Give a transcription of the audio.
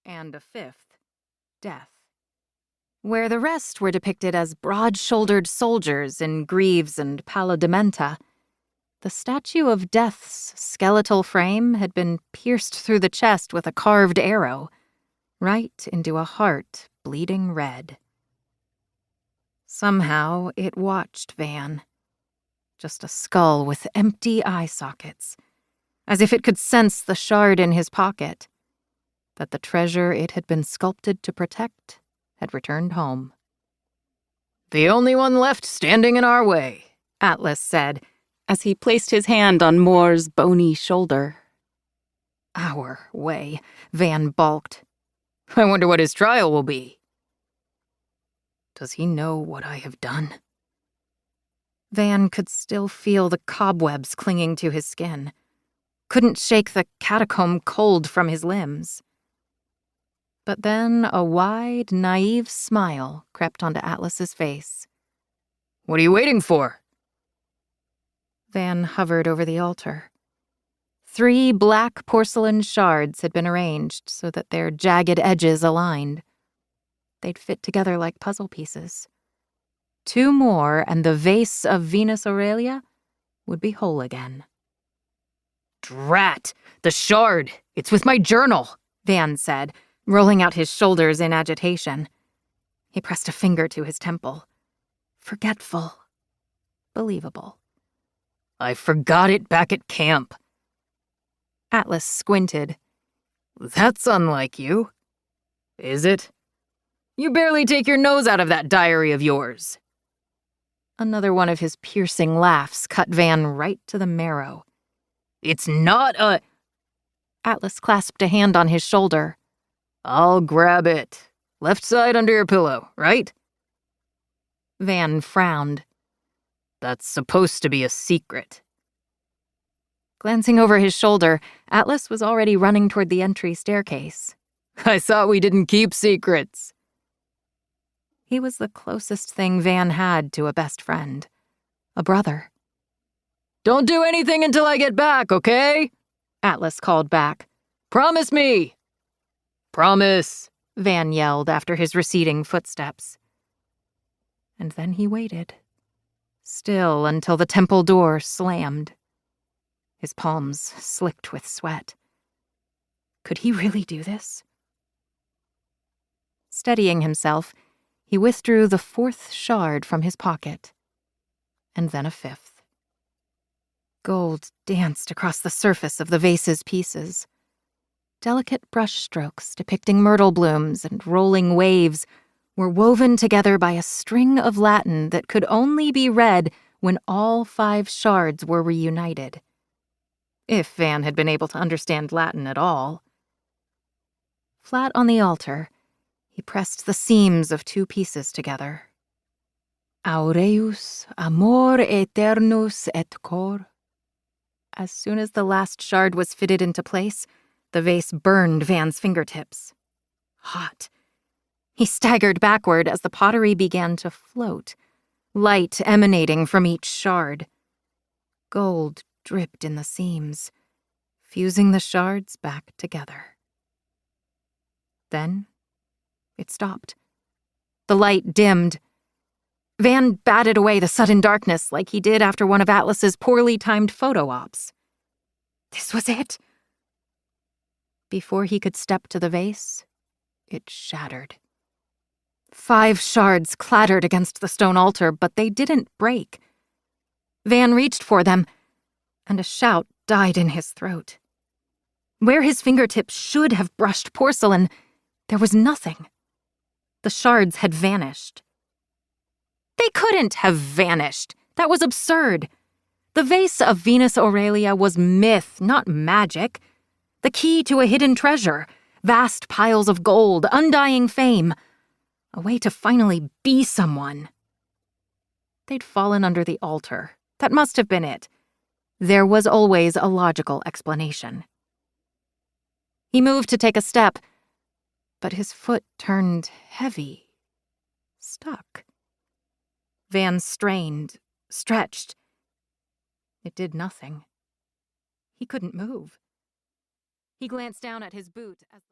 and a fifth, death. Where the rest were depicted as broad-shouldered soldiers in greaves and palladimenta, the statue of Death's skeletal frame had been pierced through the chest with a carved arrow, right into a heart bleeding red. Somehow it watched Van. Just a skull with empty eye sockets, as if it could sense the shard in his pocket, that the treasure it had been sculpted to protect had returned home. "The only one left standing in our way," Atlas said, as he placed his hand on Moore's bony shoulder. "Our way," Van balked. "I wonder what his trial will be. Does he know what I have done?" Van could still feel the cobwebs clinging to his skin, couldn't shake the catacomb cold from his limbs. But then a wide, naive smile crept onto Atlas's face. "What are you waiting for?" Van hovered over the altar. 3 black porcelain shards had been arranged so that their jagged edges aligned. They'd fit together like puzzle pieces. 2 more, and the Vase of Venus Aurelia would be whole again. "Drat! The shard! It's with my journal," Van said, rolling out his shoulders in agitation. He pressed a finger to his temple. Forgetful. Believable. "I forgot it back at camp." Atlas squinted. "That's unlike you." "Is it? You barely take your nose out of that diary of yours." Another one of his piercing laughs cut Van right to the marrow. "It's not a—" Atlas clasped a hand on his shoulder. "I'll grab it. Left side under your pillow, right?" Van frowned. "That's supposed to be a secret." Glancing over his shoulder, Atlas was already running toward the entry staircase. "I thought we didn't keep secrets." He was the closest thing Van had to a best friend. A brother. "Don't do anything until I get back, okay?" Atlas called back. "Promise me!" "Promise!" Van yelled after his receding footsteps. And then he waited, still until the temple door slammed. His palms slicked with sweat. Could he really do this? Steadying himself, he withdrew the 4th shard from his pocket, and then a 5th. Gold danced across the surface of the vase's pieces. Delicate brushstrokes depicting myrtle blooms and rolling waves were woven together by a string of Latin that could only be read when all 5 shards were reunited. If Van had been able to understand Latin at all. Flat on the altar, he pressed the seams of 2 pieces together. Aureus, amor aeternus et cor. As soon as the last shard was fitted into place, the vase burned Van's fingertips. Hot. He staggered backward as the pottery began to float, light emanating from each shard. Gold dripped in the seams, fusing the shards back together. Then it stopped. The light dimmed. Van batted away the sudden darkness like he did after one of Atlas's poorly timed photo ops. This was it. Before he could step to the vase, it shattered. 5 shards clattered against the stone altar, but they didn't break. Van reached for them, and a shout died in his throat. Where his fingertips should have brushed porcelain, there was nothing. The shards had vanished. They couldn't have vanished. That was absurd. The Vase of Venus Aurelia was myth, not magic. The key to a hidden treasure, vast piles of gold, undying fame. A way to finally be someone. They'd fallen under the altar. That must have been it. There was always a logical explanation. He moved to take a step, but his foot turned heavy, stuck. Van strained, stretched. It did nothing. He couldn't move. He glanced down at his boot as